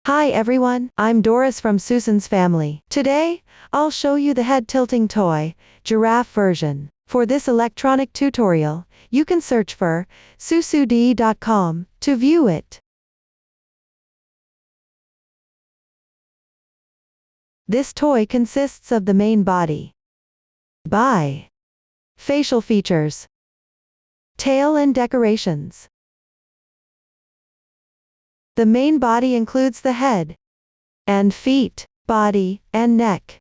Hi everyone, I'm Doris from Susan's family. Today, I'll show you the head tilting toy, giraffe version. For this electronic tutorial, you can search for susud.com to view it. This toy consists of the main body, by facial features, tail and decorations. The main body includes the head and feet, body, and neck.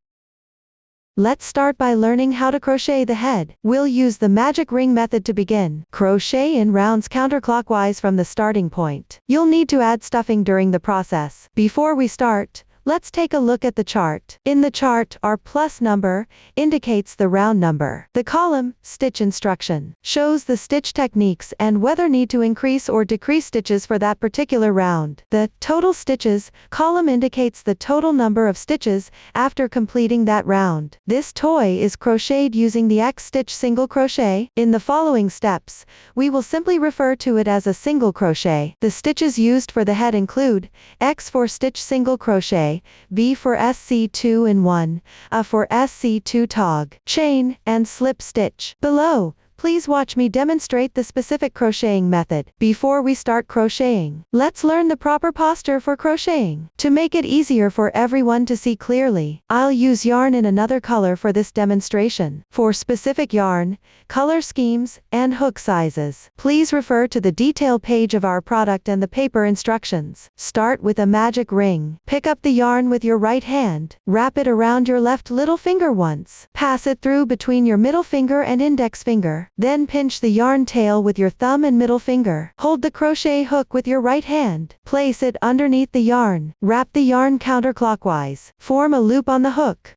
Let's start by learning how to crochet the head. We'll use the magic ring method to begin. Crochet in rounds counterclockwise from the starting point. You'll need to add stuffing during the process. Before we start, let's take a look at the chart. In the chart, our plus number indicates the round number. The column, stitch instruction, shows the stitch techniques and whether need to increase or decrease stitches for that particular round. The total stitches column indicates the total number of stitches after completing that round. This toy is crocheted using the X stitch single crochet. In the following steps, we will simply refer to it as a single crochet. The stitches used for the head include X for stitch single crochet, V for SC2-in-1, A for SC2 tog, chain, and slip stitch. Below, please watch me demonstrate the specific crocheting method. Before we start crocheting, let's learn the proper posture for crocheting. To make it easier for everyone to see clearly, I'll use yarn in another color for this demonstration. For specific yarn, color schemes, and hook sizes, please refer to the detail page of our product and the paper instructions. Start with a magic ring. Pick up the yarn with your right hand. Wrap it around your left little finger once. Pass it through between your middle finger and index finger. Then pinch the yarn tail with your thumb and middle finger. Hold the crochet hook with your right hand. Place it underneath the yarn. Wrap the yarn counterclockwise. Form a loop on the hook.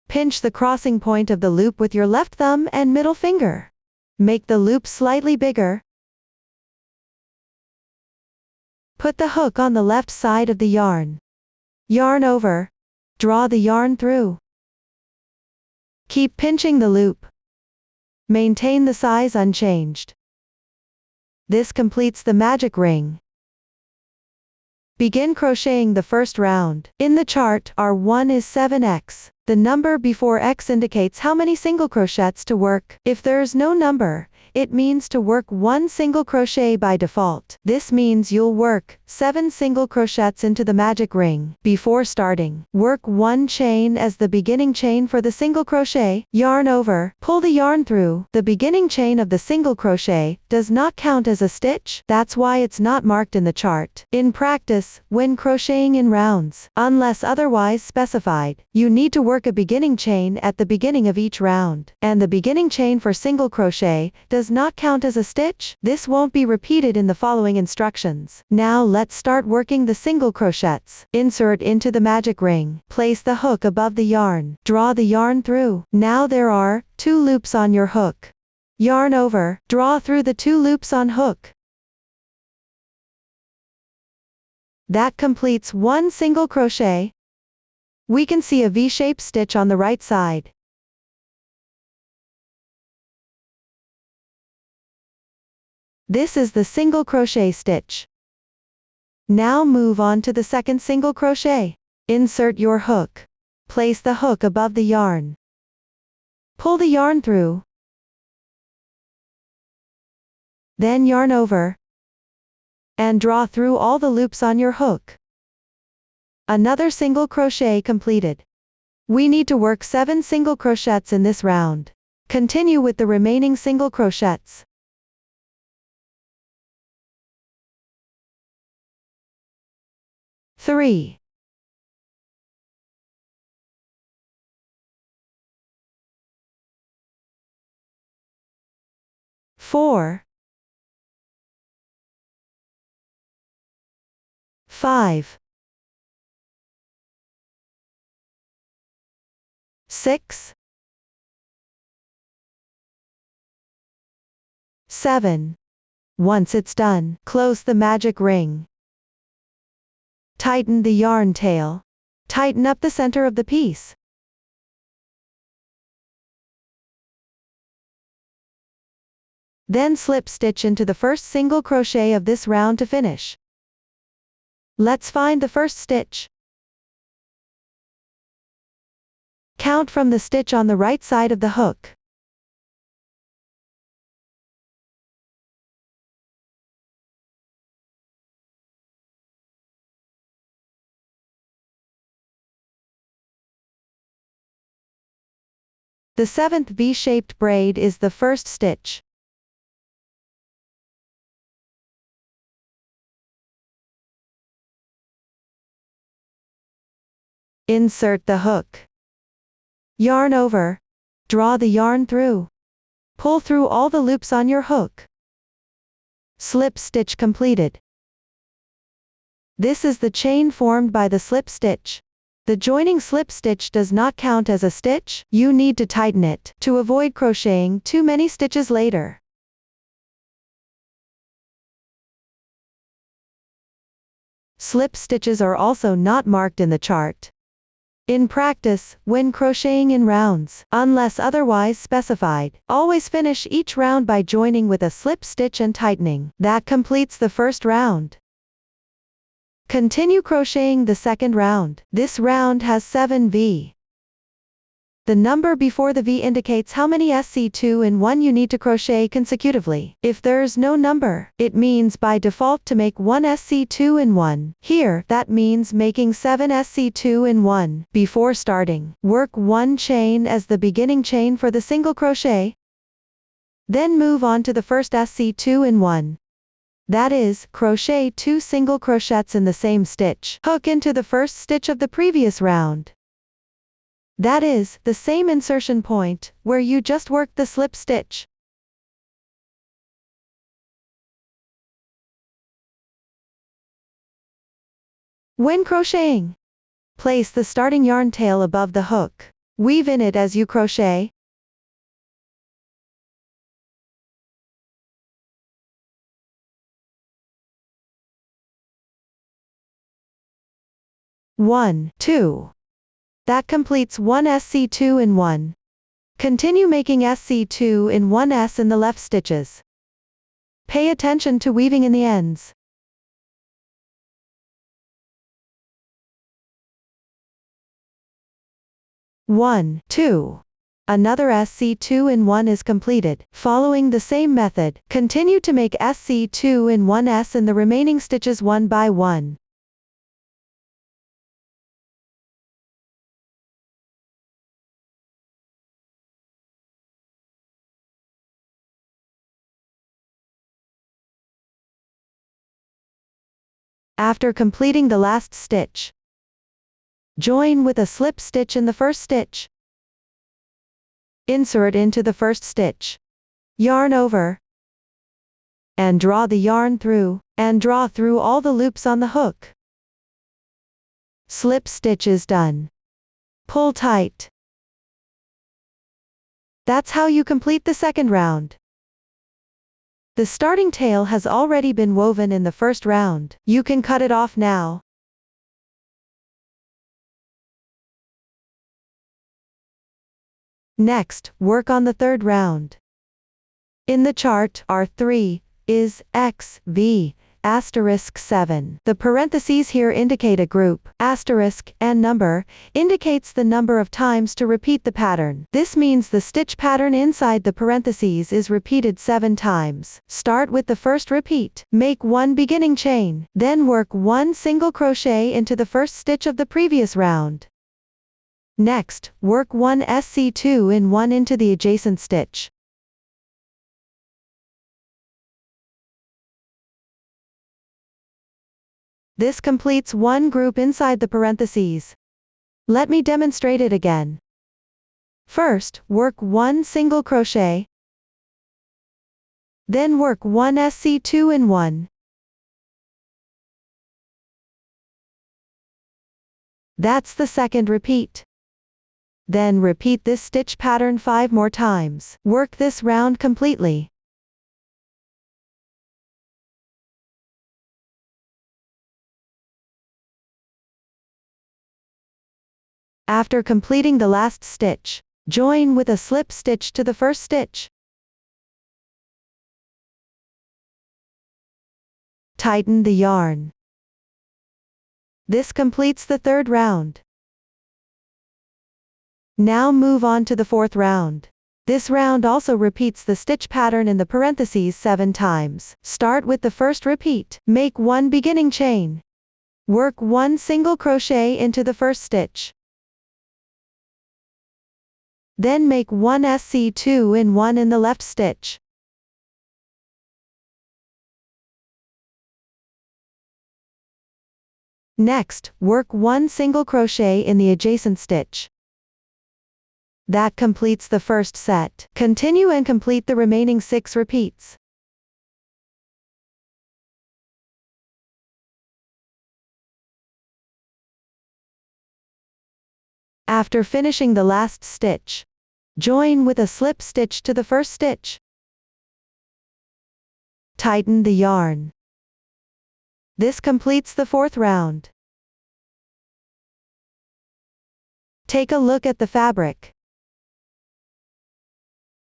Pinch the crossing point of the loop with your left thumb and middle finger. Make the loop slightly bigger. Put the hook on the left side of the yarn. Yarn over. Draw the yarn through. Keep pinching the loop. Maintain the size unchanged. This completes the magic ring. Begin crocheting the first round. In the chart, R1 is 7x. The number before X indicates how many single crochets to work. If there's no number, it means to work one single crochet by default. This means you'll work 7 single crochets into the magic ring. Before starting, work 1 chain as the beginning chain for the single crochet. Yarn over, pull the yarn through. The beginning chain of the single crochet does not count as a stitch. That's why it's not marked in the chart. In practice, when crocheting in rounds, unless otherwise specified, you need to work a beginning chain at the beginning of each round. And the beginning chain for single crochet does not count as a stitch. This won't be repeated in the following instructions. Now let's start working the single crochets. Insert into the magic ring. Place the hook above the yarn. Draw the yarn through. Now there are 2 loops on your hook. Yarn over. Draw through the 2 loops on hook. That completes 1 single crochet. We can see a V-shaped stitch on the right side. This is the single crochet stitch. Now move on to the second single crochet. Insert your hook. Place the hook above the yarn. Pull the yarn through. Then yarn over. And draw through all the loops on your hook. Another single crochet completed. We need to work 7 single crochets in this round. Continue with the remaining single crochets. Three. 4. 5. 6. 7. Once it's done, close the magic ring. Tighten the yarn tail. Tighten up the center of the piece. Then slip stitch into the first single crochet of this round to finish. Let's find the first stitch. Count from the stitch on the right side of the hook. The 7th V-shaped braid is the first stitch. Insert the hook. Yarn over. Draw the yarn through. Pull through all the loops on your hook. Slip stitch completed. This is the chain formed by the slip stitch. The joining slip stitch does not count as a stitch. You need to tighten it to avoid crocheting too many stitches later. Slip stitches are also not marked in the chart. In practice, when crocheting in rounds, unless otherwise specified, always finish each round by joining with a slip stitch and tightening. That completes the first round. Continue crocheting the second round. This round has 7 V. The number before the V indicates how many SC2 in 1 you need to crochet consecutively. If there's no number, it means by default to make 1 SC2 in 1. Here, that means making 7 SC2 in 1. Before starting, work 1 chain as the beginning chain for the single crochet. Then move on to the first SC2 in 1. That is, crochet 2 single crochets in the same stitch. Hook into the first stitch of the previous round. That is, the same insertion point, where you just worked the slip stitch. When crocheting, place the starting yarn tail above the hook. Weave in it as you crochet. One, 2. That completes 1 SC2 in 1. Continue making SC2 in 1s in the left stitches. Pay attention to weaving in the ends. One, 2. Another SC2 in 1 is completed. Following the same method, continue to make SC2 in 1s in the remaining stitches one by one. After completing the last stitch, join with a slip stitch in the first stitch. Insert into the first stitch. Yarn over. And draw the yarn through, and draw through all the loops on the hook. Slip stitch is done. Pull tight. That's how you complete the second round. The starting tail has already been woven in the first round. You can cut it off now. Next, work on the third round. In the chart, R3 is X, V, *7. The parentheses here indicate a group, * and number, indicates the number of times to repeat the pattern. This means the stitch pattern inside the parentheses is repeated 7 times. Start with the first repeat. Make 1 beginning chain, then work 1 single crochet into the first stitch of the previous round. Next, work 1 SC2 in 1 into the adjacent stitch. This completes one group inside the parentheses. Let me demonstrate it again. First, work 1 single crochet. Then work 1 SC2 in 1. That's the second repeat. Then repeat this stitch pattern 5 more times. Work this round completely. After completing the last stitch, join with a slip stitch to the first stitch. Tighten the yarn. This completes the third round. Now move on to the fourth round. This round also repeats the stitch pattern in the parentheses 7 times. Start with the first repeat. Make 1 beginning chain. Work 1 single crochet into the first stitch. Then make 1 SC2 in 1 in the left stitch. Next, work 1 single crochet in the adjacent stitch. That completes the first set. Continue and complete the remaining 6 repeats. After finishing the last stitch, join with a slip stitch to the first stitch. Tighten the yarn. This completes the fourth round. Take a look at the fabric.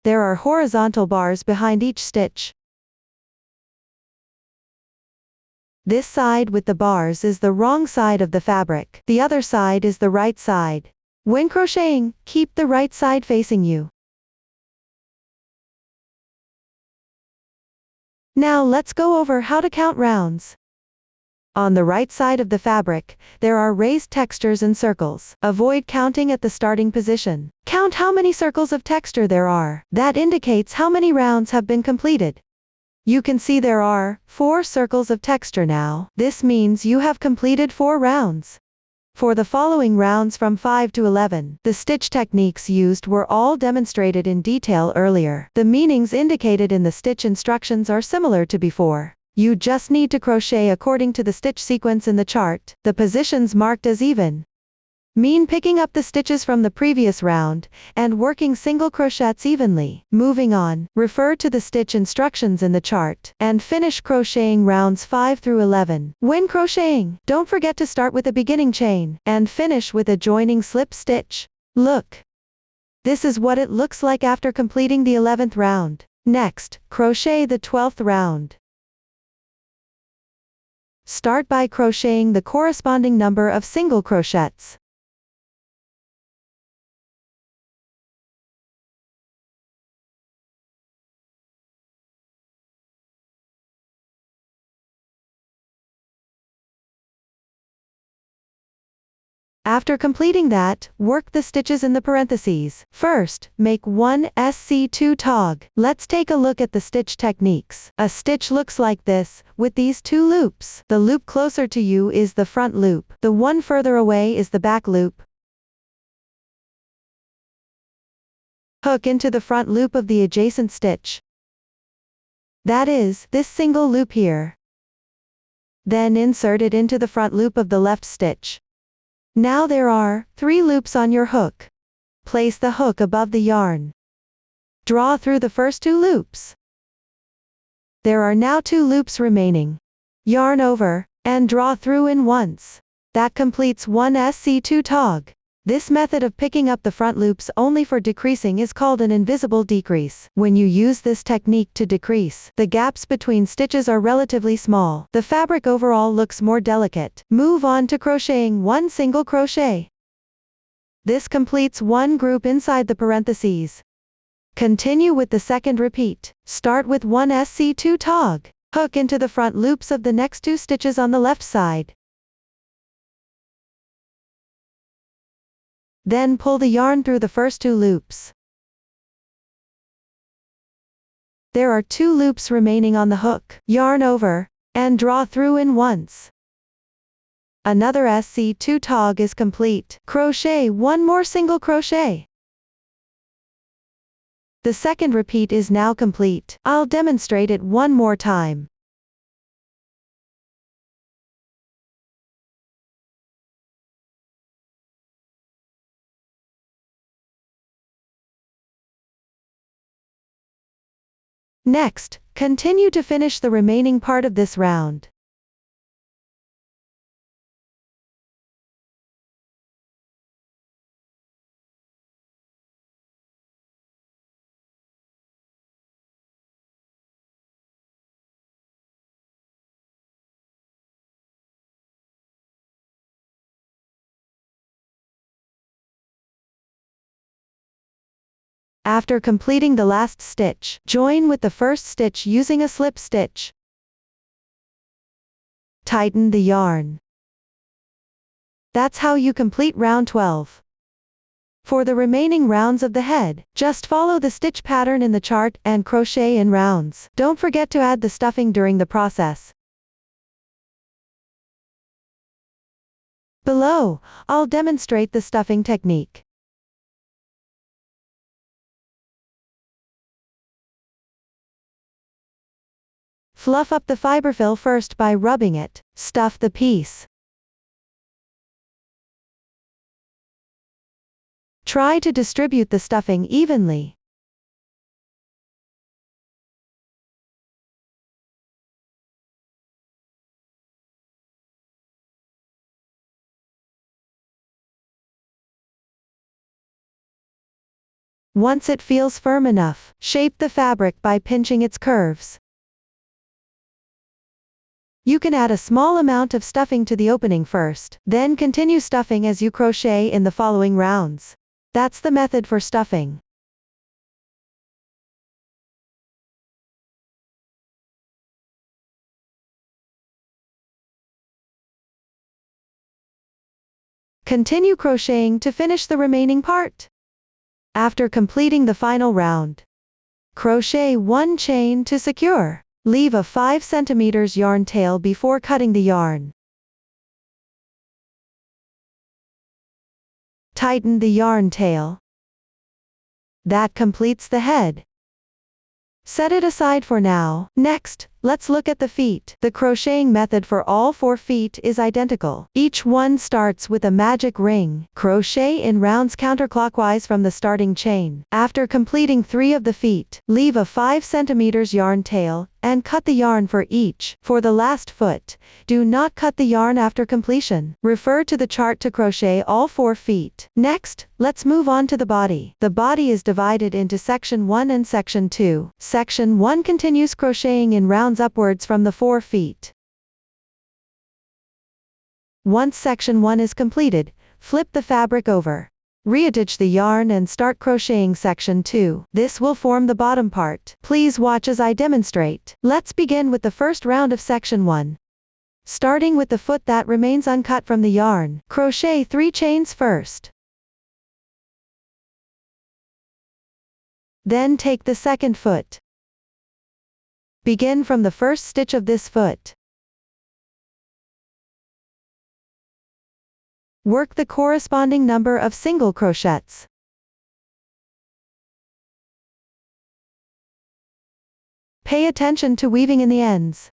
There are horizontal bars behind each stitch. This side with the bars is the wrong side of the fabric. The other side is the right side. When crocheting, keep the right side facing you. Now let's go over how to count rounds. On the right side of the fabric, there are raised textures and circles. Avoid counting at the starting position. Count how many circles of texture there are. That indicates how many rounds have been completed. You can see there are 4 circles of texture now. This means you have completed 4 rounds. For the following rounds from 5 to 11, the stitch techniques used were all demonstrated in detail earlier. The meanings indicated in the stitch instructions are similar to before. You just need to crochet according to the stitch sequence in the chart. The positions marked as even mean picking up the stitches from the previous round, and working single crochets evenly. Moving on, refer to the stitch instructions in the chart, and finish crocheting rounds 5 through 11. When crocheting, don't forget to start with a beginning chain, and finish with a joining slip stitch. Look! This is what it looks like after completing the 11th round. Next, crochet the 12th round. Start by crocheting the corresponding number of single crochets. After completing that, work the stitches in the parentheses. First, make 1 SC2 tog. Let's take a look at the stitch techniques. A stitch looks like this, with these 2 loops. The loop closer to you is the front loop. The one further away is the back loop. Hook into the front loop of the adjacent stitch. That is, this single loop here. Then insert it into the front loop of the left stitch. Now there are 3 loops on your hook. Place the hook above the yarn. Draw through the first 2 loops. There are now 2 loops remaining. Yarn over, and draw through in once. That completes 1 SC2 tog. This method of picking up the front loops only for decreasing is called an invisible decrease. When you use this technique to decrease, the gaps between stitches are relatively small. The fabric overall looks more delicate. Move on to crocheting 1 single crochet. This completes 1 group inside the parentheses. Continue with the second repeat. Start with 1 SC2 tog. Hook into the front loops of the next 2 stitches on the left side. Then pull the yarn through the first 2 loops. There are 2 loops remaining on the hook. Yarn over, and draw through in once. Another SC2 tog is complete. Crochet 1 more single crochet. The second repeat is now complete. I'll demonstrate it one more time. Next, continue to finish the remaining part of this round. After completing the last stitch, join with the first stitch using a slip stitch. Tighten the yarn. That's how you complete round 12. For the remaining rounds of the head, just follow the stitch pattern in the chart and crochet in rounds. Don't forget to add the stuffing during the process. Below, I'll demonstrate the stuffing technique. Fluff up the fiberfill first by rubbing it. Stuff the piece. Try to distribute the stuffing evenly. Once it feels firm enough, shape the fabric by pinching its curves. You can add a small amount of stuffing to the opening first, then continue stuffing as you crochet in the following rounds. That's the method for stuffing. Continue crocheting to finish the remaining part. After completing the final round, crochet 1 chain to secure. Leave a 5 cm yarn tail before cutting the yarn. Tighten the yarn tail. That completes the head. Set it aside for now. Next, let's look at the feet. The crocheting method for all 4 feet is identical. Each one starts with a magic ring. Crochet in rounds counterclockwise from the starting chain. After completing 3 of the feet, leave a 5 cm yarn tail, and cut the yarn for each. For the last foot, do not cut the yarn after completion. Refer to the chart to crochet all 4 feet. Next, let's move on to the body. The body is divided into section 1 and section 2. Section 1 continues crocheting in rounds upwards from the 4 feet. Once section 1 is completed, flip the fabric over. Reattach the yarn and start crocheting section 2. This will form the bottom part. Please watch as I demonstrate. Let's begin with the first round of section 1. Starting with the foot that remains uncut from the yarn, crochet 3 chains first. Then take the second foot. Begin from the first stitch of this foot. Work the corresponding number of single crochets. Pay attention to weaving in the ends.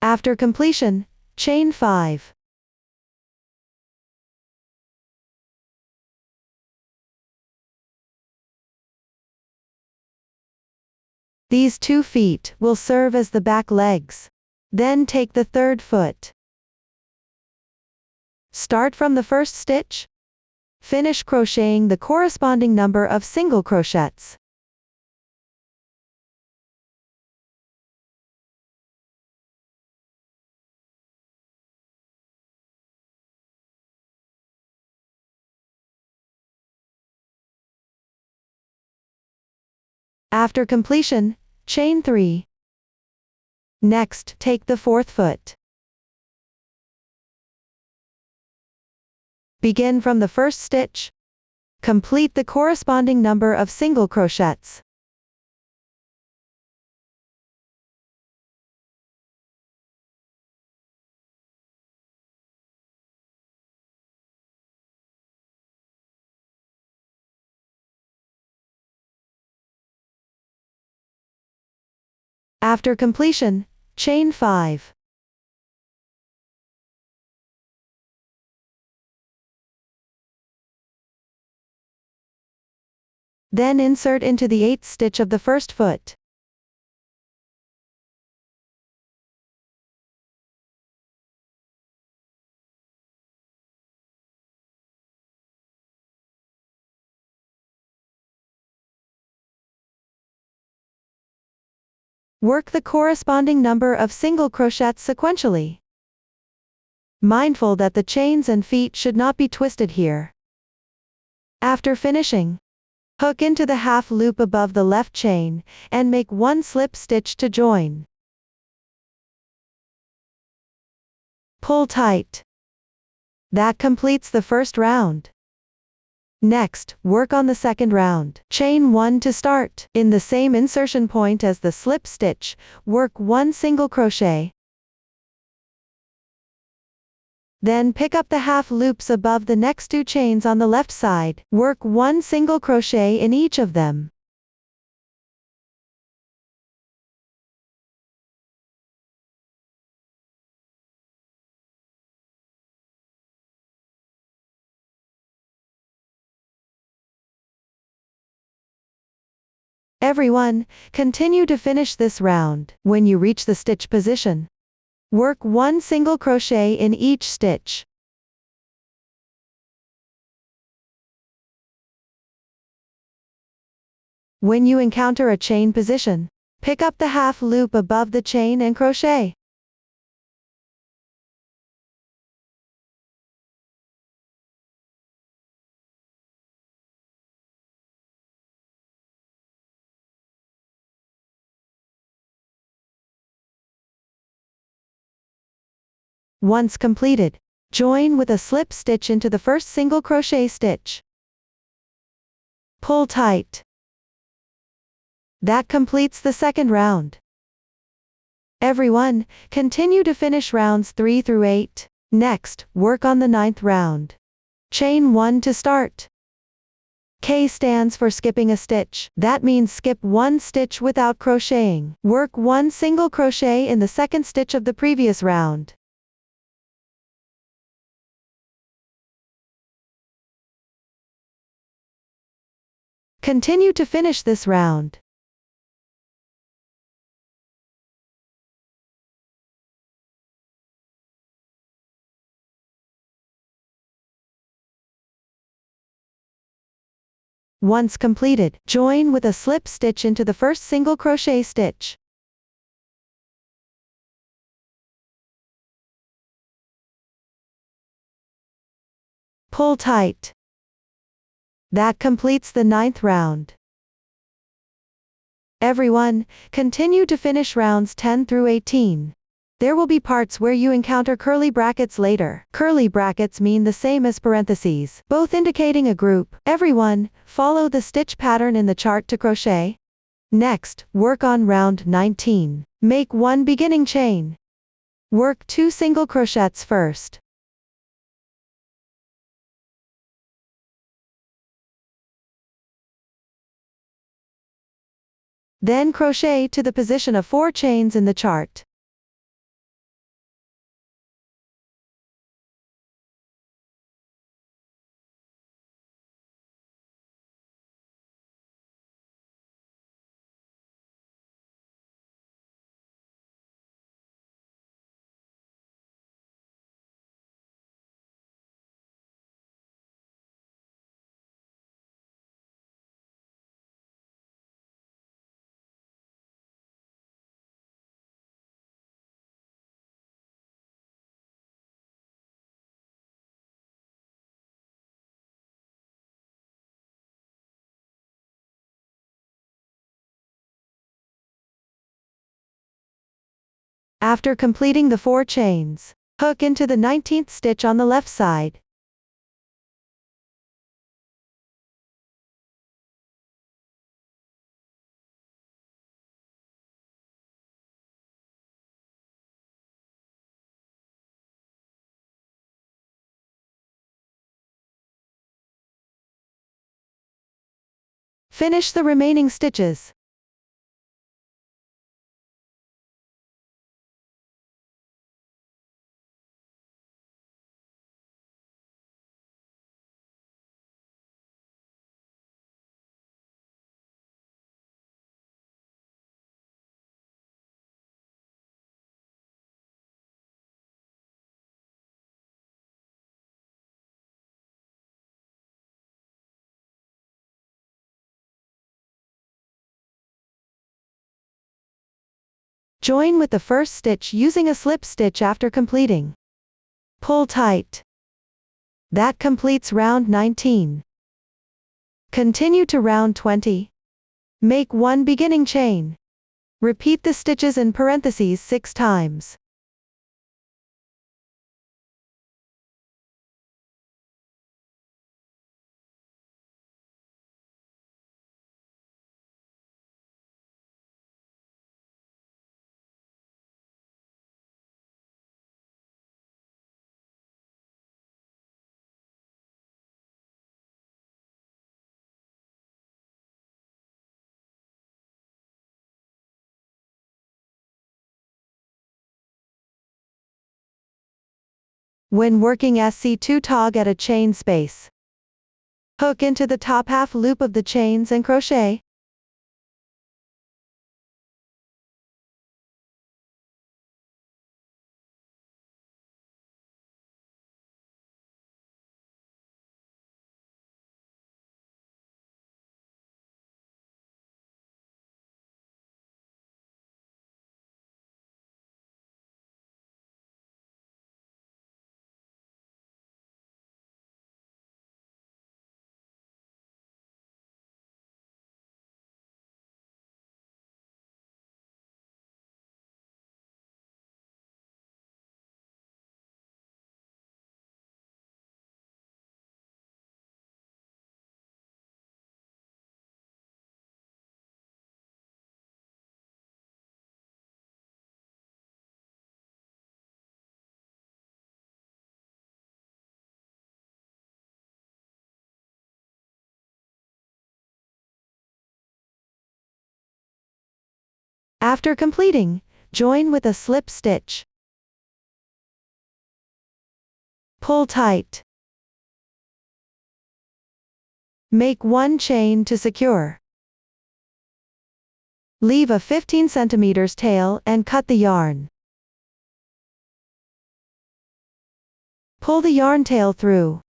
After completion, chain 5. These 2 feet will serve as the back legs. Then take the third foot. Start from the first stitch. Finish crocheting the corresponding number of single crochets. After completion, chain 3. Next, take the fourth foot. Begin from the first stitch. Complete the corresponding number of single crochets. After completion, chain 5. Then insert into the 8th stitch of the first foot. Work the corresponding number of single crochets sequentially. Mindful that the chains and feet should not be twisted here. After finishing, hook into the half loop above the left chain, and make one slip stitch to join. Pull tight. That completes the first round. Next, work on the second round. Chain 1 to start. In the same insertion point as the slip stitch, work 1 single crochet. Then pick up the half loops above the next 2 chains on the left side. Work 1 single crochet in each of them. Everyone, continue to finish this round. When you reach the stitch position, work 1 single crochet in each stitch. When you encounter a chain position, pick up the half loop above the chain and crochet. Once completed, join with a slip stitch into the first single crochet stitch. Pull tight. That completes the second round. Everyone, continue to finish rounds 3 through 8. Next, work on the 9th round. Chain 1 to start. K stands for skipping a stitch. That means skip 1 stitch without crocheting. Work 1 single crochet in the second stitch of the previous round. Continue to finish this round. Once completed, join with a slip stitch into the first single crochet stitch. Pull tight. That completes the 9th round. Everyone, continue to finish rounds 10 through 18. There will be parts where you encounter curly brackets later. Curly brackets mean the same as parentheses, both indicating a group. Everyone, follow the stitch pattern in the chart to crochet. Next, work on round 19. Make 1 beginning chain. Work 2 single crochets first. Then crochet to the position of 4 chains in the chart. After completing the 4 chains, hook into the 19th stitch on the left side. Finish the remaining stitches. Join with the first stitch using a slip stitch after completing. Pull tight. That completes round 19. Continue to round 20. Make one beginning chain. Repeat the stitches in parentheses 6 times. When working SC2 tog at a chain space. Hook into the top half loop of the chains and crochet. After completing, join with a slip stitch. Pull tight. Make one chain to secure. Leave a 15 cm tail and cut the yarn. Pull the yarn tail through.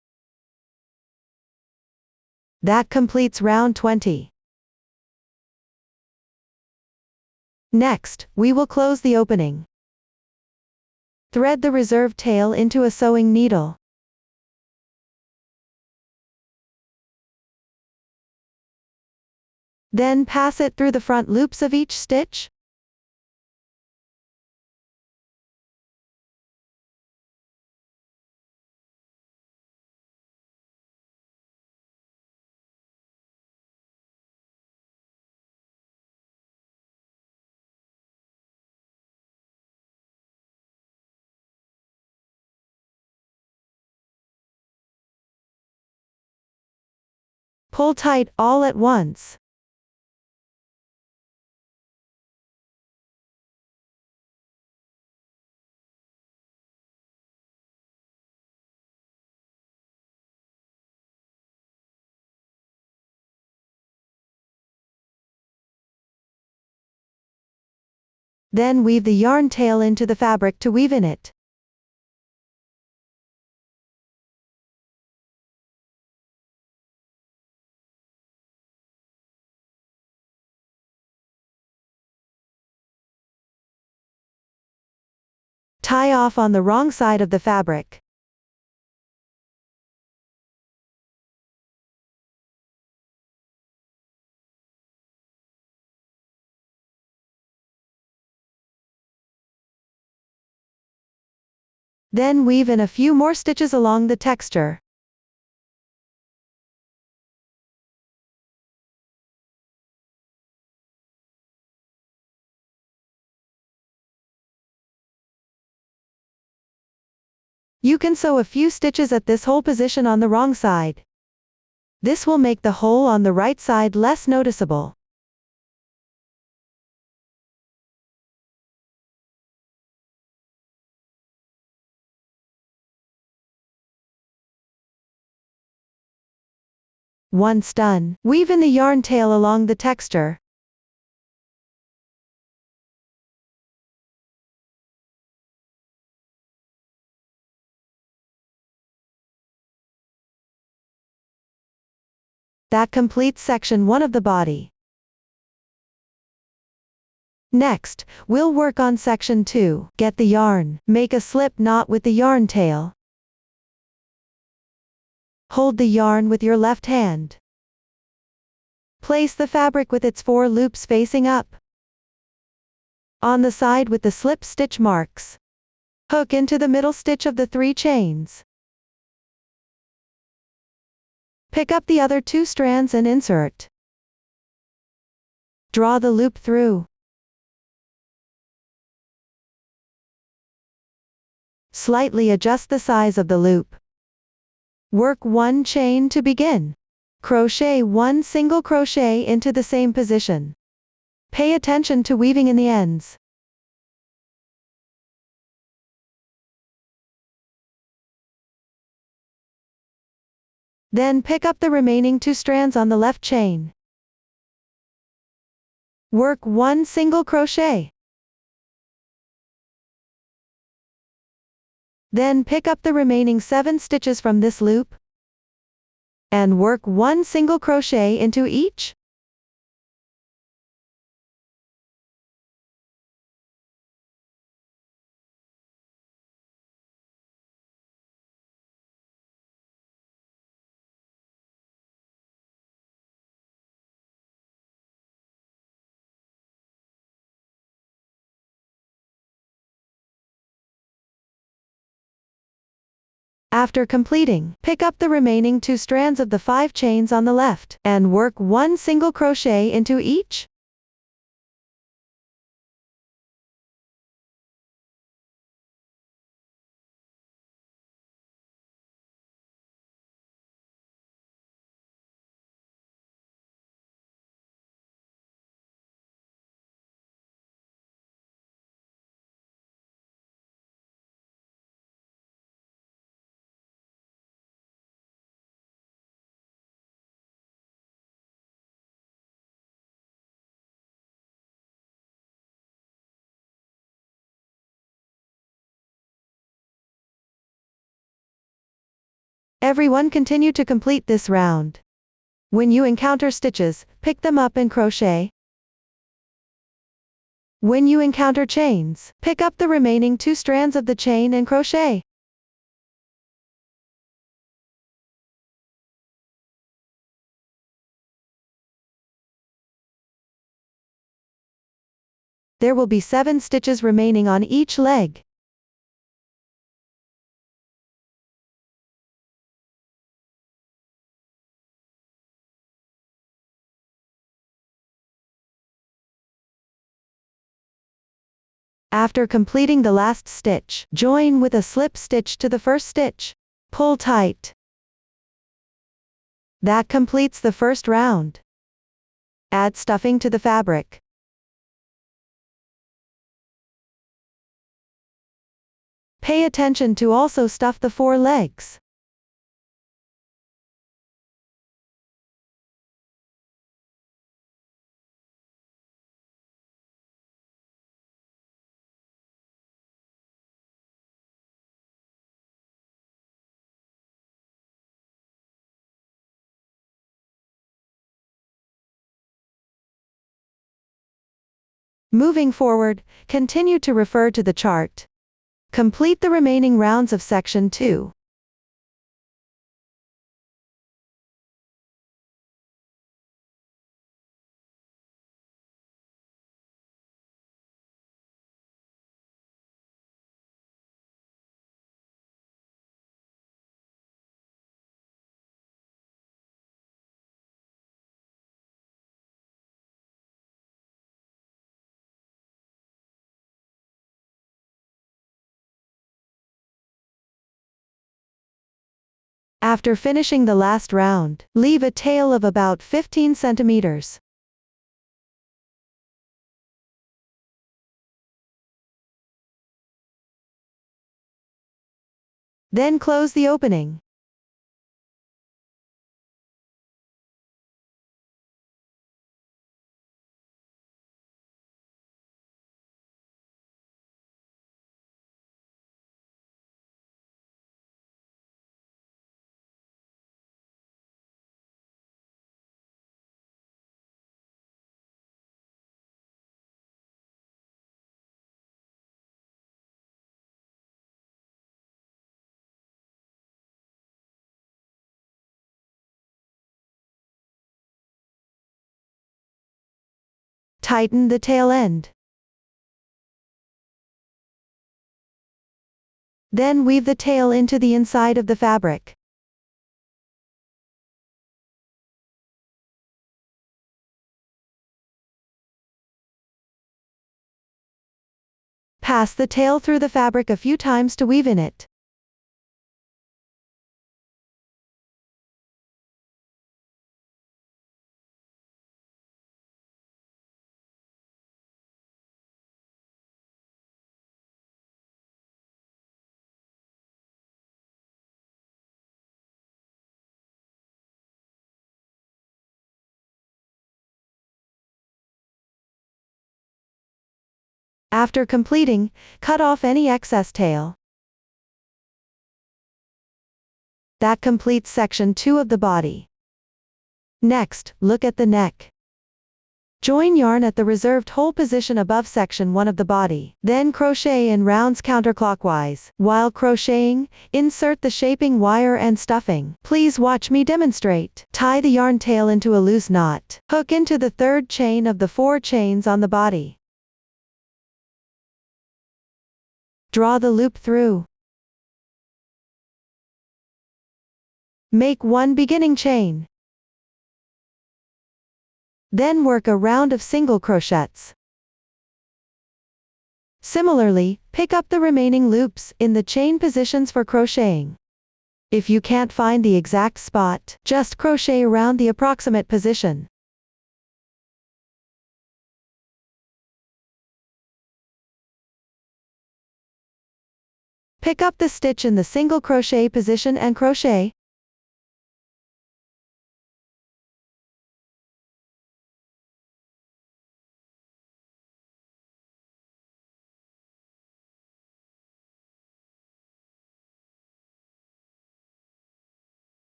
That completes round 20. Next, we will close the opening. Thread the reserved tail into a sewing needle. Then pass it through the front loops of each stitch. Pull tight all at once. Then weave the yarn tail into the fabric to weave in it. Tie off on the wrong side of the fabric. Then weave in a few more stitches along the texture. You can sew a few stitches at this hole position on the wrong side. This will make the hole on the right side less noticeable. Once done, weave in the yarn tail along the texture. That completes section 1 of the body. Next, we'll work on section 2. Get the yarn. Make a slip knot with the yarn tail. Hold the yarn with your left hand. Place the fabric with its 4 loops facing up. On the side with the slip stitch marks. Hook into the middle stitch of the 3 chains. Pick up the other 2 strands and insert. Draw the loop through. Slightly adjust the size of the loop. Work 1 chain to begin. Crochet 1 single crochet into the same position. Pay attention to weaving in the ends. Then pick up the remaining 2 strands on the left chain. Work 1 single crochet. Then pick up the remaining 7 stitches from this loop. And work 1 single crochet into each. After completing, pick up the remaining 2 strands of the 5 chains on the left, and work 1 single crochet into each. Everyone continue to complete this round. When you encounter stitches, pick them up and crochet. When you encounter chains, pick up the remaining 2 strands of the chain and crochet. There will be 7 stitches remaining on each leg. After completing the last stitch, join with a slip stitch to the first stitch. Pull tight. That completes the first round. Add stuffing to the fabric. Pay attention to also stuff the 4 legs. Moving forward, continue to refer to the chart. Complete the remaining rounds of section 2. After finishing the last round, leave a tail of about 15 centimeters. Then close the opening. Tighten the tail end. Then weave the tail into the inside of the fabric. Pass the tail through the fabric a few times to weave in it. After completing, cut off any excess tail. That completes section 2 of the body. Next, look at the neck. Join yarn at the reserved hole position above section 1 of the body. Then crochet in rounds counterclockwise. While crocheting, insert the shaping wire and stuffing. Please watch me demonstrate. Tie the yarn tail into a loose knot. Hook into the third chain of the 4 chains on the body. Draw the loop through. Make 1 beginning chain. Then work a round of single crochets. Similarly, pick up the remaining loops in the chain positions for crocheting. If you can't find the exact spot, just crochet around the approximate position. Pick up the stitch in the single crochet position and crochet.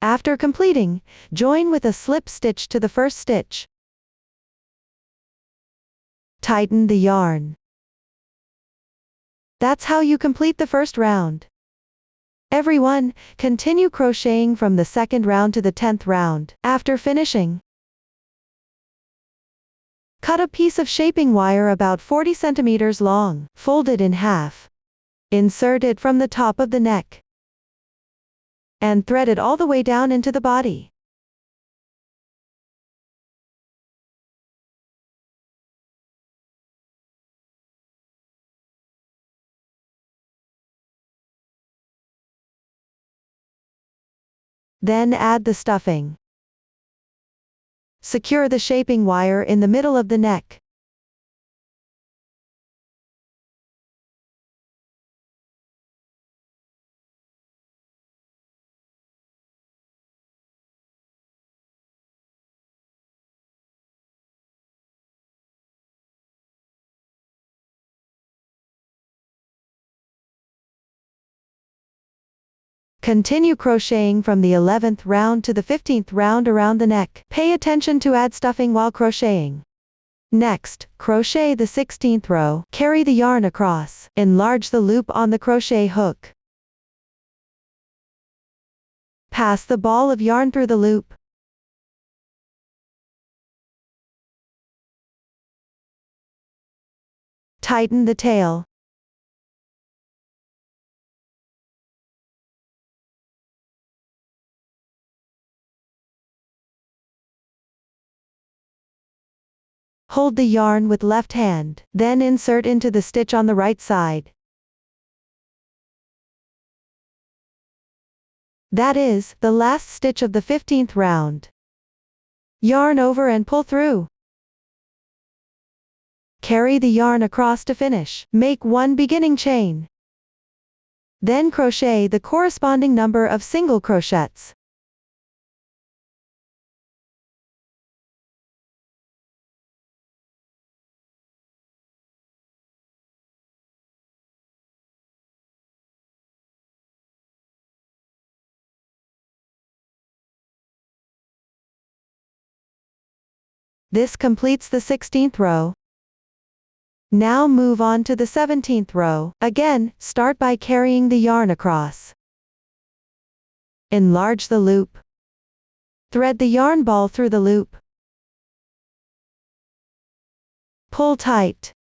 After completing, join with a slip stitch to the first stitch. Tighten the yarn. That's how you complete the first round. Everyone, continue crocheting from the second round to the 10th round. After finishing, cut a piece of shaping wire about 40 centimeters long, fold it in half. Insert it from the top of the neck. And thread it all the way down into the body. Then add the stuffing. Secure the shaping wire in the middle of the neck. Continue crocheting from the 11th round to the 15th round around the neck. Pay attention to add stuffing while crocheting. Next, crochet the 16th row. Carry the yarn across. Enlarge the loop on the crochet hook. Pass the ball of yarn through the loop. Tighten the tail. Hold the yarn with left hand, then insert into the stitch on the right side. That is, the last stitch of the 15th round. Yarn over and pull through. Carry the yarn across to finish. Make 1 beginning chain. Then crochet the corresponding number of single crochets. This completes the 16th row. Now move on to the 17th row. Again, start by carrying the yarn across. Enlarge the loop. Thread the yarn ball through the loop. Pull tight.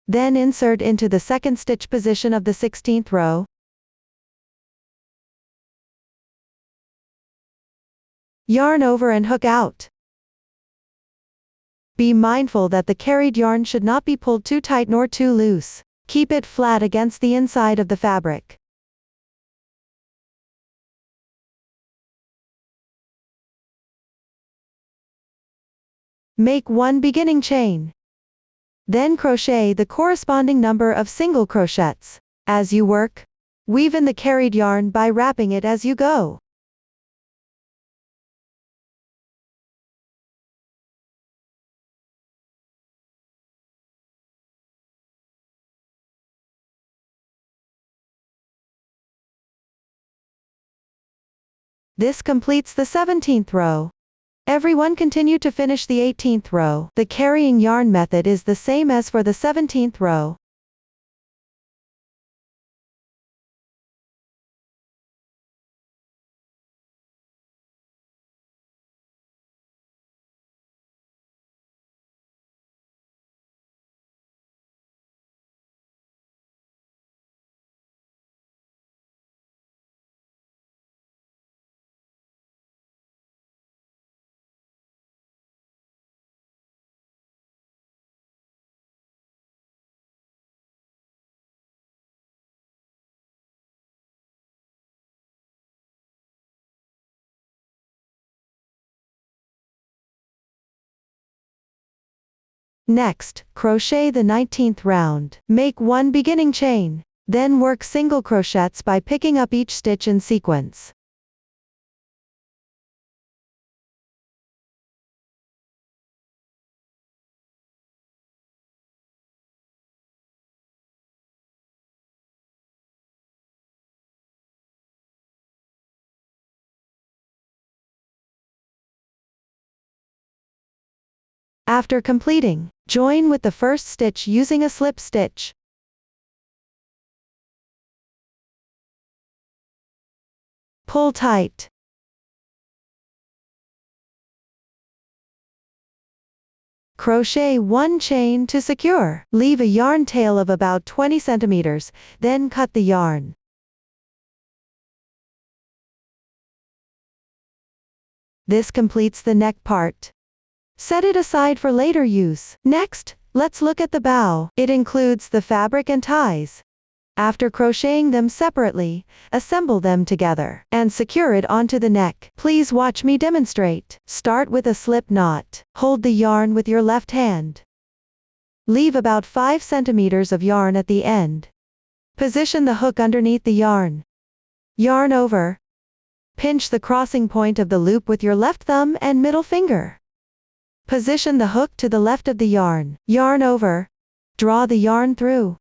Then insert into the second stitch position of the 16th row. Yarn over and hook out. Be mindful that the carried yarn should not be pulled too tight nor too loose. Keep it flat against the inside of the fabric. Make one beginning chain. Then crochet the corresponding number of single crochets. As you work, weave in the carried yarn by wrapping it as you go. This completes the 17th row. Everyone continue to finish the 18th row. The carrying yarn method is the same as for the 17th row. Next, crochet the 19th round. Make one beginning chain. Then work single crochets by picking up each stitch in sequence. After completing, join with the first stitch using a slip stitch. Pull tight. Crochet one chain to secure. Leave a yarn tail of about 20 centimeters, then cut the yarn. This completes the neck part. Set it aside for later use. Next, let's look at the bow. It includes the fabric and ties. After crocheting them separately, assemble them together and secure it onto the neck. Please watch me demonstrate. Start with a slip knot. Hold the yarn with your left hand. Leave about 5 centimeters of yarn at the end. Position the hook underneath the yarn. Yarn over. Pinch the crossing point of the loop with your left thumb and middle finger. Position the hook to the left of the yarn. Yarn over. Draw the yarn through.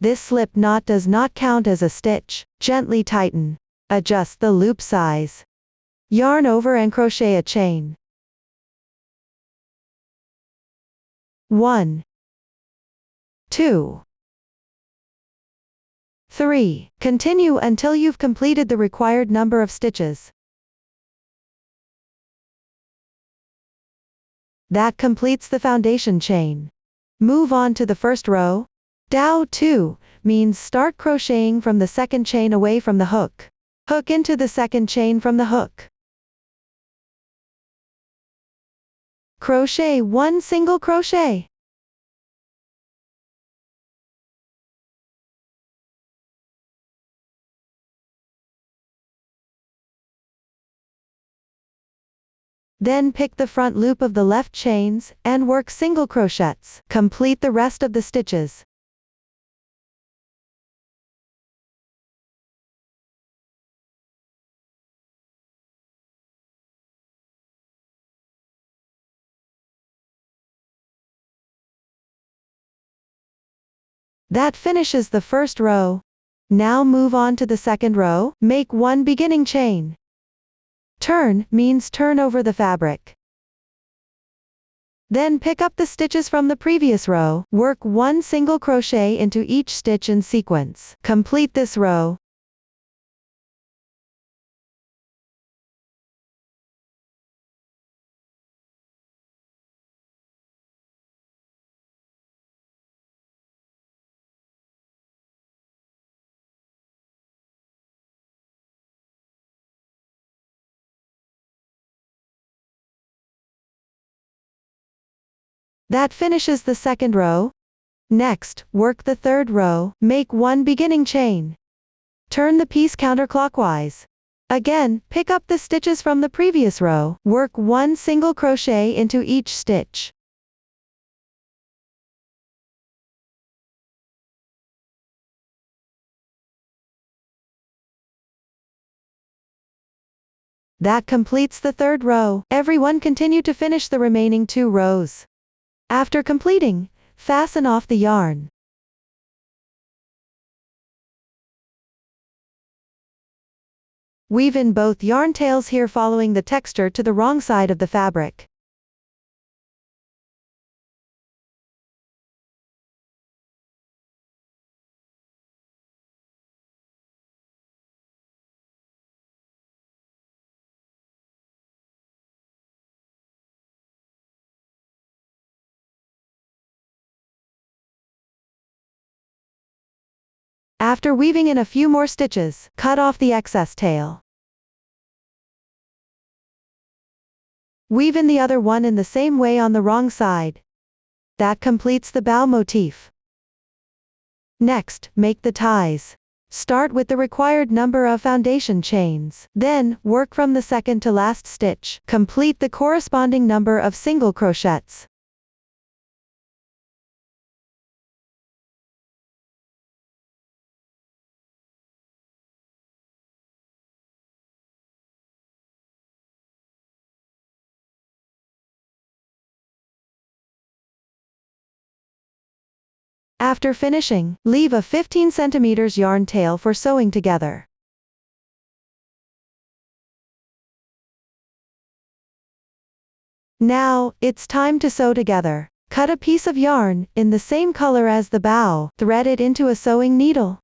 This slip knot does not count as a stitch. Gently tighten. Adjust the loop size. Yarn over and crochet a chain. 1, 2, 3. Continue until you've completed the required number of stitches. That completes the foundation chain. Move on to the first row. Dow 2 means start crocheting from the second chain away from the hook. Hook into the second chain from the hook. Crochet one single crochet. Then pick the front loop of the left chains and work single crochets. Complete the rest of the stitches. That finishes the first row. Now move on to the second row. Make one beginning chain. Turn means turn over the fabric. Then pick up the stitches from the previous row. Work one single crochet into each stitch in sequence. Complete this row. That finishes the second row. Next, work the third row, make one beginning chain. Turn the piece counterclockwise. Again, pick up the stitches from the previous row, work one single crochet into each stitch. That completes the third row. Everyone continue to finish the remaining 2 rows. After completing, fasten off the yarn. Weave in both yarn tails here following the texture to the wrong side of the fabric. After weaving in a few more stitches, cut off the excess tail. Weave in the other one in the same way on the wrong side. That completes the bow motif. Next, make the ties. Start with the required number of foundation chains. Then, work from the second to last stitch. Complete the corresponding number of single crochets. After finishing, leave a 15 cm yarn tail for sewing together. Now, it's time to sew together. Cut a piece of yarn, in the same color as the bow, thread it into a sewing needle.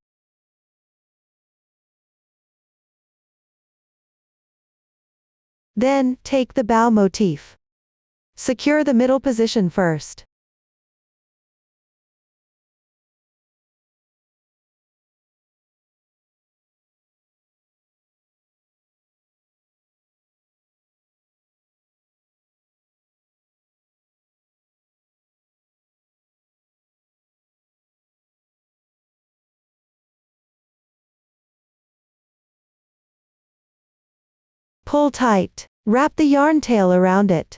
Then, take the bow motif. Secure the middle position first. Pull tight. Wrap the yarn tail around it.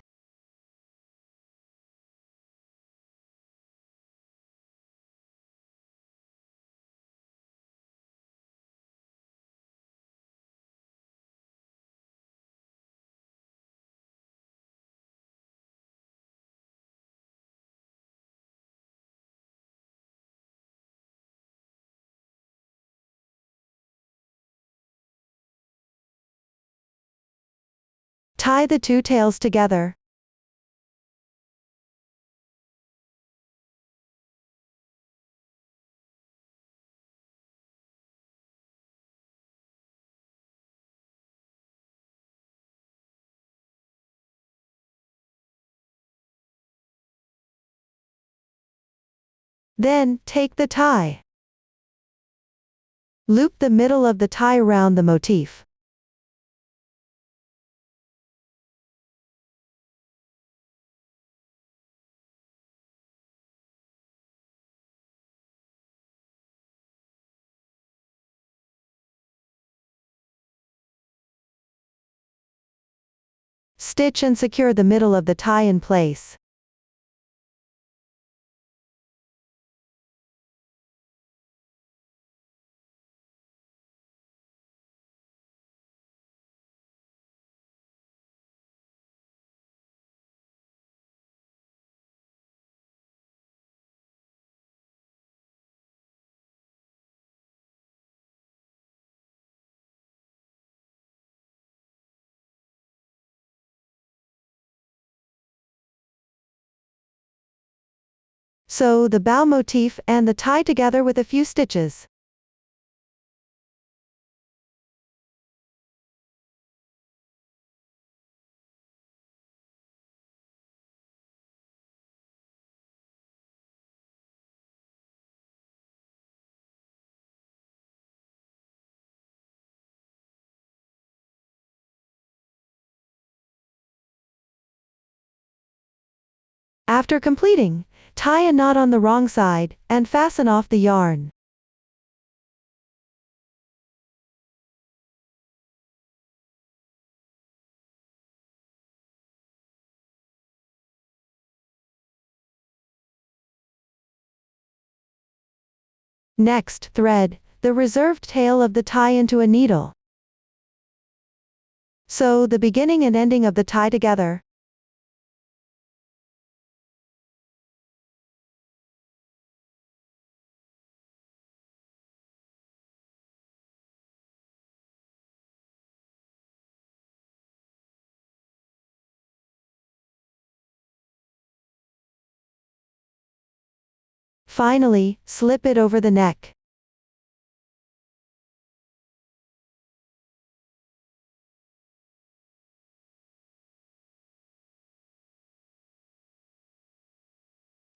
Tie the 2 tails together. Then, take the tie. Loop the middle of the tie around the motif. Stitch and secure the middle of the tie in place. Sew the bow motif and the tie together with a few stitches. After completing, tie a knot on the wrong side, and fasten off the yarn. Next, thread the reserved tail of the tie into a needle. Sew the beginning and ending of the tie together. Finally, slip it over the neck.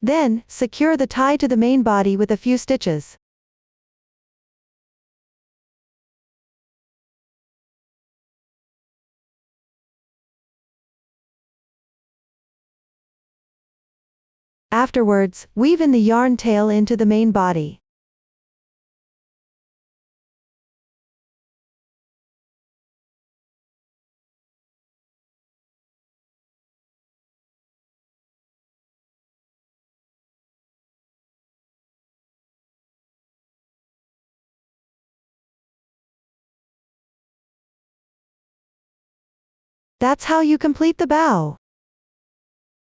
Then, secure the tie to the main body with a few stitches. Afterwards, weave in the yarn tail into the main body. That's how you complete the bow.